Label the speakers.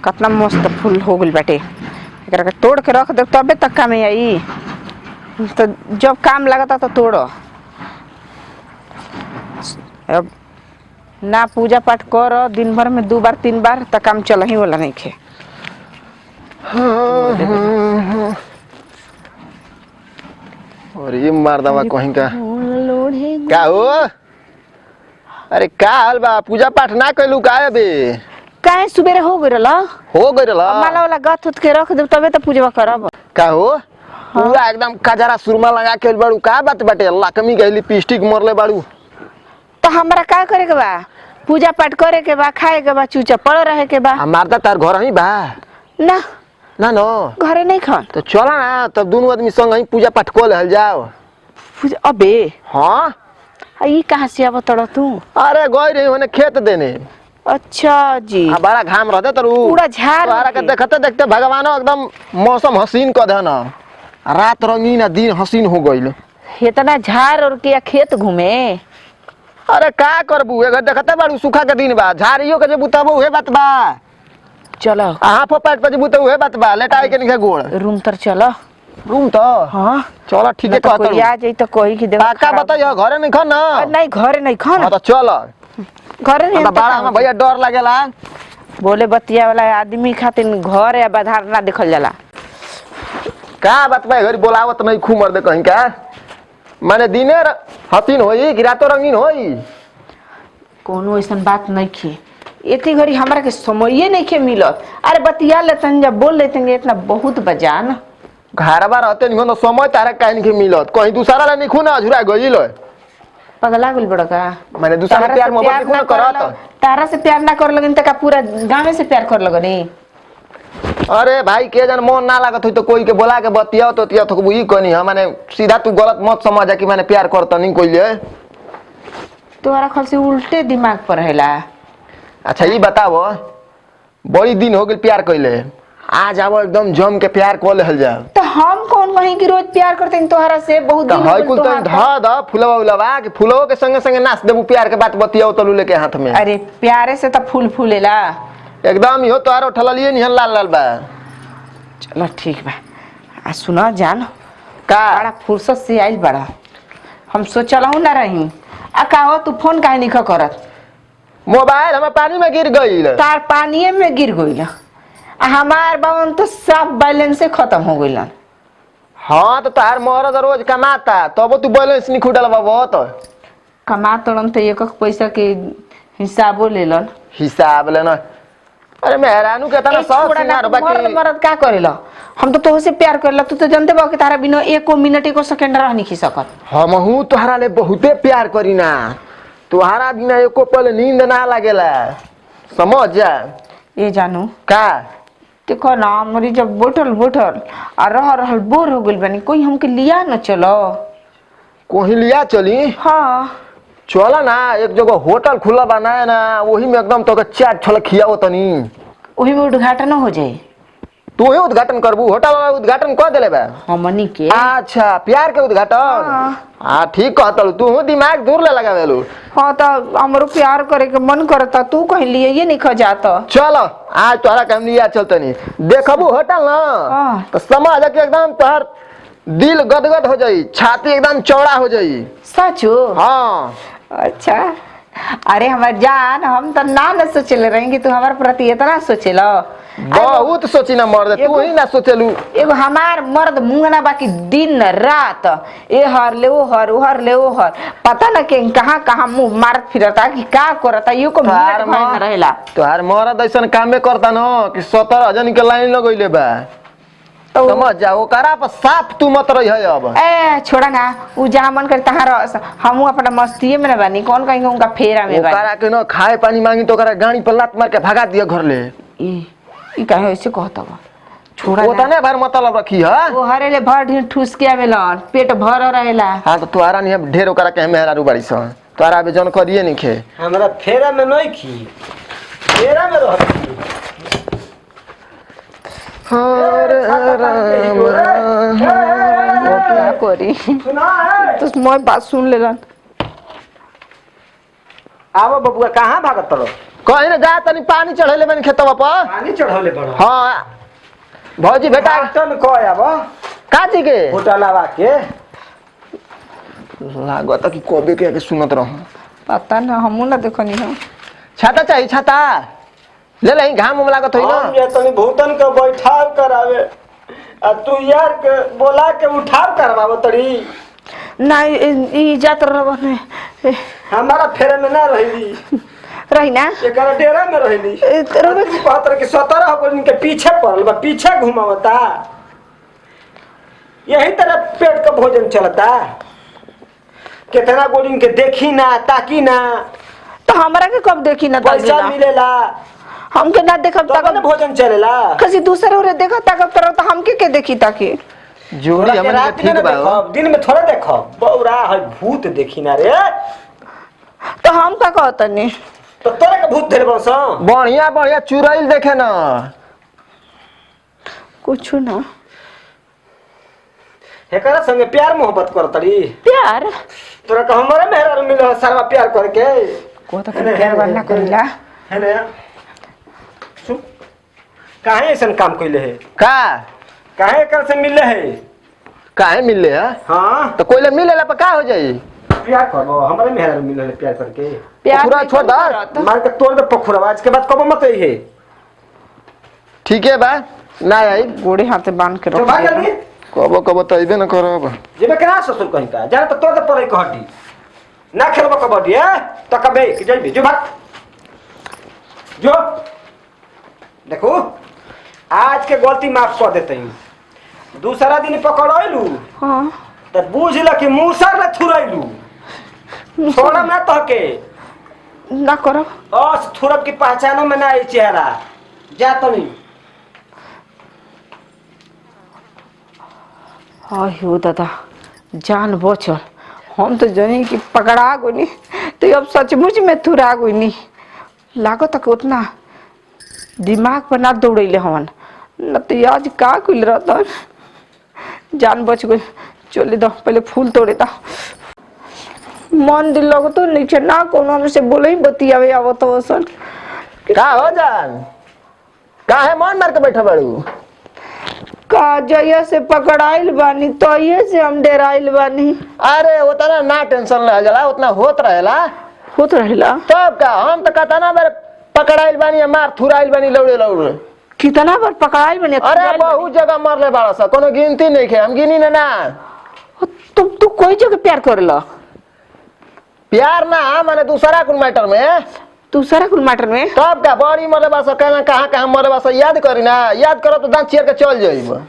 Speaker 1: कितना मस्त फूल हो गइल बाटे। एकरा के तोड़ के रख दे तबे तक काम में आई। तो जब काम लगता तो तोड़ो। अब ना पूजा पाठ करो दिन भर में 2 बार 3 बार तो काम चल ही वाला नहीं खे।
Speaker 2: और ये मर्दवा कहीं का क्या हो? अरे का हाल बा? पूजा पाठ ना कैलू का अबे?
Speaker 1: काहे सुबेरे हो गइल
Speaker 2: हो गइल
Speaker 1: माला वाला गथ उठ के रख दे तबे तो पूजा करब।
Speaker 2: का हो? पूरा एकदम कजरा सुरमा लगा के बाड़ू का बात बाटे? लकमी गई लिपस्टिक मरले बाड़ू।
Speaker 1: तो हमरा का करे के बा? पूजा पाठ करे के बा, खाए के बा, चूचा पड़ रहे के बा।
Speaker 2: मारदा तार घर ही बा
Speaker 1: ना
Speaker 2: ना नो
Speaker 1: घरे नहीं खान
Speaker 2: तो चला ना तब दोनों आदमी संग ही पूजा पाठ कर ले जाओ।
Speaker 1: पूजा अबे
Speaker 2: हाँ
Speaker 1: ई कहाँ से अब तोड़ तू?
Speaker 2: अरे गई रही होने खेत देने।
Speaker 1: अच्छा जी
Speaker 2: बड़ा घाम रहते तो
Speaker 1: पूरा झाड़
Speaker 2: तोहरा के देखते देखते भगवान एकदम मौसम हसीन कर दे ना। रात रंगीन दिन हसीन हो गइल।
Speaker 1: इतना झाड़ और के खेत घूमे।
Speaker 2: अरे का करबू एगर देखते बाड़ू सूखा के दिन बा झाड़ियों के जे बुतबो उहे बात बा।
Speaker 1: चलो
Speaker 2: आहा पेट पे जे बुतबो उहे बात बा लेटाई के निके गोड़
Speaker 1: रूम तर चलो।
Speaker 2: रूम तो
Speaker 1: हाँ
Speaker 2: चलो ठीक है
Speaker 1: तो
Speaker 2: कहत
Speaker 1: कोई आ जाई तो कोई की देव
Speaker 2: का बताइयो घरे नहीं खन ना?
Speaker 1: नहीं घरे नहीं खान
Speaker 2: हां तो चल
Speaker 1: घरे नहीं
Speaker 2: तो बड़ा हम भैया डर लागेला।
Speaker 1: बोले बतिया वाला आदमी खातिर घर या बाधार ना देखल जाला।
Speaker 2: का बात बा घरी बोलावत नहीं खू मर दे कहीं का माने दिने हसीन होई कि रातो रंगीन होई?
Speaker 1: कोनो ऐसा बात नहीं खे इतनी घड़ी हमरा के समये नहीं खे मिलत। अरे बतिया लेतन जब बोल लेते इतना बहुत बजान
Speaker 2: घरबा रहते नहीं समय तारा काहे नहीं मिलत कहीं दूसरा ला नहीं खूना अधूरा गइल
Speaker 1: पगला गुल बड़ा का
Speaker 2: माने दूसरा से प्यार मोहब्बत नहीं करत।
Speaker 1: तारा से प्यार ना कर लगन त का पूरा गांव से प्यार कर लगनी।
Speaker 2: अरे भाई के जन मन ना लागत हो तो कोई के बोला के बतिया तो तिया तो ई कनी हम माने सीधा तू गलत मत समझ कि माने प्यार करत नहीं कोइले।
Speaker 1: तोहरा खल से उल्टे दिमाग पर हैला।
Speaker 2: अच्छा ई बताओ बड़ी दिन हो गेल प्यार कइले आज आव एकदम जम के प्यार कर लेहल जा।
Speaker 1: तो हम कौन कहीं कि रोज प्यार करते हैं तोहरा से बहुत दिन
Speaker 2: हो कुल तो ध द फुलवा उलवा के फुलवा के संगे संगे नाच देबू प्यार के बात बतियाओ तलू लेके हाथ में।
Speaker 1: अरे प्यारे से तो फूल फूलेला
Speaker 2: एकदम इहो तोहार उठलिए नहीं लाल लाल बा।
Speaker 1: चलो ठीक बा। आ सुना जान
Speaker 2: का
Speaker 1: बड़ा फुर्सत से आइल बड़ा हम सोचलहु ना रही आ का हो तू फोन काहे नहीं करत?
Speaker 2: मोबाइल हमार पानी में गिर गइल।
Speaker 1: तार पानी में गिर गइल हमार बावन तो सब बैलेंस खत्म हो गइल।
Speaker 2: हाँ तो तार मरद रोज कमाता तब तो बैलेंस नहीं खुटल बाबा तो
Speaker 1: कमा तोड़न तो एक पैसा के हिसाबो लेलन
Speaker 2: हिसाब लेना। अरे मेहरानू के तना सब सिंगार बाकी
Speaker 1: मरद का करेला हम तो तोहसे प्यार करेला तू तो जानते बा कि तारा बिना एको मिनट एको सेकंड रह नहीं खी सकत।
Speaker 2: हमहू तोहरा ले बहुते प्यार करीना तोहरा बिना एको पल नींद ना लागेला समझ जा।
Speaker 1: ये जानू
Speaker 2: का
Speaker 1: देखो ना मरी जब बैठल बैठल और रहल बोर हो गइल बनी कोई हमके लिया न चलो।
Speaker 2: कोही लिया चली?
Speaker 1: हाँ
Speaker 2: चला ना एक जगह होटल खुला बनाए ना वही में एकदम तो चाट छोला खियाओ तनी
Speaker 1: वही में उद्घाटन हो जाए।
Speaker 2: तू ही उद्घाटन करबू होटल वाला उद्घाटन कर देले बा
Speaker 1: हमनी के।
Speaker 2: अच्छा प्यार के उद्घाटन हाँ ठीक कहतलू तू दिमाग दूर ले लगावेलू।
Speaker 1: हाँ तो हमरो प्यार करे के मन करता तू कहीं लिए ये नहीं खजाता।
Speaker 2: चलो आज तोहरा के हम लिया चलतनी देखबू होटल ना तो समझ के एकदम तोहर दिल गदगद हो जाई छाती एकदम चौड़ा हो जाई।
Speaker 1: सचो?
Speaker 2: हाँ
Speaker 1: अच्छा अरे हमार जान हम तो ना सोचले रही कि तू हमारे प्रति इतना सोचेला।
Speaker 2: बहुत सोची ना मर्द तू ही ना सोचलू।
Speaker 1: एगो हमार मर्द मुंगना बाकी दिन रात ए हर ले ओ हर ओ हर ले ओ हर पता न के कहां कहां मुंह मारत फिरता कि का करता यो को मिनट भर में रहेला।
Speaker 2: तोहार मर्द ऐसन कामे करता न कि 17 जन के लाइन लगइले बा तो समझ जा ओकरा पर साफ तू मत रही है। अब
Speaker 1: ए छोड़ा ना उ जहां मन करता हां हम अपना मस्तीए में न बानी कौन कहीं उनका फेरा में बानी
Speaker 2: ओकरा के न खाए पानी मांगी तो ओकरा गाड़ी पर लात मार के भगा दिया घर ले।
Speaker 1: ई काहे ऐसे कहता बा? छोड़ा
Speaker 2: ओता ने भर मतलब रखी है
Speaker 1: वो हरेले भर ढीर ठूस के आवेलन पेट भर रहेला।
Speaker 2: हां तो तोहरा नहीं ढेर ओकरा के मेहरारू बाड़ी स तोहरा बे जन करिए नहीं खे
Speaker 3: हमरा फेरा में नहीं खी फेरा में रहती।
Speaker 2: हरे राम
Speaker 1: क्या करी तो मैं बात सुन लेलन।
Speaker 3: आवा बबुआ कहाँ भागत रहो?
Speaker 2: कहीं ना जा तनी पानी चढ़ेले बन खेतवा पर।
Speaker 3: पानी चढ़ौले बड़ा
Speaker 2: हाँ भौजी बेटा
Speaker 3: टन को आब
Speaker 2: काची के
Speaker 3: होटलवा के
Speaker 2: लागत कि कबे के सुनत रह।
Speaker 1: पता ना हमू ना देखनी है।
Speaker 2: छाता चाहिए छाता ले ले घाम उम लागत होई
Speaker 3: हम
Speaker 2: ना।
Speaker 3: ये तनी भूतन के बैठाव करावे आ तू यार के बोला के उठाव करवावो तड़ी।
Speaker 1: ना ई जात रहने
Speaker 3: हमारा फेरे में ना रही
Speaker 1: रही ना
Speaker 3: एकरा डेरा में रही
Speaker 1: रवे
Speaker 3: तू कहत रह कि 17 को इनके पीछे पड़ल बा पीछे घुमावता यही तरह पेट का भोजन चलता। कितना गोली के देखी ना ताकी ना
Speaker 1: तो हमरा के कब देखी ना
Speaker 3: पैसा मिलेला
Speaker 1: हमके ना देखब
Speaker 3: तब ना भोजन चलेला।
Speaker 1: कसी दूसरे ओरे देखा ताकब तरह तो हमके के देखी ताकि
Speaker 2: जोड़ी हमन के
Speaker 3: रात में
Speaker 2: ठीक बा।
Speaker 3: देखब दिन में थोड़ा देखब बौरा है भूत देखी ना रे
Speaker 1: तो हम का कहतनी
Speaker 3: तो तोरे के भूत धरे बस
Speaker 2: बढ़िया बढ़िया चुरैल देखे ना
Speaker 1: कुछ ना
Speaker 3: एकरा संगे प्यार मोहब्बत करतड़ी।
Speaker 1: प्यार
Speaker 3: तोरा के हमरे मेहरा मिल सारा प्यार करके
Speaker 1: को तो प्यार वाला करिला
Speaker 3: है ना सुन काहे ऐसन काम कइले है
Speaker 2: का
Speaker 3: काहे एकर से मिले है
Speaker 2: काहे मिलले है
Speaker 3: हां
Speaker 2: तो कोइला मिलेला पर का हो जाई।
Speaker 3: प्यार करबो हमरे मेहरा मिले है प्यार करके
Speaker 1: प्यार
Speaker 2: पूरा
Speaker 1: नहीं
Speaker 2: छोड़ दा।
Speaker 1: करत।
Speaker 3: मार के तोड़ दे पखुरवा आज के बाद कब मत है
Speaker 2: ठीक है बा ना आई
Speaker 1: गोड़े हाथे बांध के
Speaker 3: तो
Speaker 1: रख
Speaker 3: भाग जल्दी
Speaker 2: कबो कबो तो अइबे न करब।
Speaker 3: जेबे केना ससुर कहीं का जाने तो तोड़ दे पड़े कहटी ना खेलबो कबड्डी है तो कबे कि जइबे जो भाग जो देखो आज के गलती माफ कर देते हैं दूसरा दिन पकड़लू
Speaker 1: हां
Speaker 3: तो बुझ ल कि मूसर ले थुरैलू छोड़ा ना तो के
Speaker 1: ना करो
Speaker 3: अस थुरब की पहचानो में ना आई चेहरा जा तनी
Speaker 1: आयो दादा जान बचल हम तो जानी कि पकड़ा गोनी तो अब सचमुच में थुरा गोनी लागत तक उतना दिमाग पर ना दौड़ैले हवन न तो आज का कुल रहता जान बच गई। चले दो पहले फूल तोड़े दा मन दिल लगो तो नीचे ना कोनो हमसे बोले ही बतियावे आवत तो सन
Speaker 2: का हो जान काहे मन मार के बैठा बाड़ू।
Speaker 1: का जइया से पकड़ाइल बानी तो ये से हम डेराइल बानी
Speaker 2: अरे उतना ना टेंशन ले जाला उतना होत रहेला
Speaker 1: होत रहेला
Speaker 2: तब का हम तो कहता ना बार पकड़ाइल बानी मार थुराइल बानी लौड़े लौड़े।
Speaker 1: कितना बार पकड़ाइल बानी
Speaker 2: अरे बहुत जगह मरले बाड़ा सा कोनो गिनती नहीं है हम गिनी ना।
Speaker 1: तुम तू कोई जगह प्यार करेला
Speaker 2: प्यार ना माने दूसरा कुल मैटर में
Speaker 1: दूसरा कुल मैटर में
Speaker 2: तब का बड़ी मरले बा सा कहां कहां मरले बा सा याद करी ना याद करो तो दांत चीर के चल जाइब।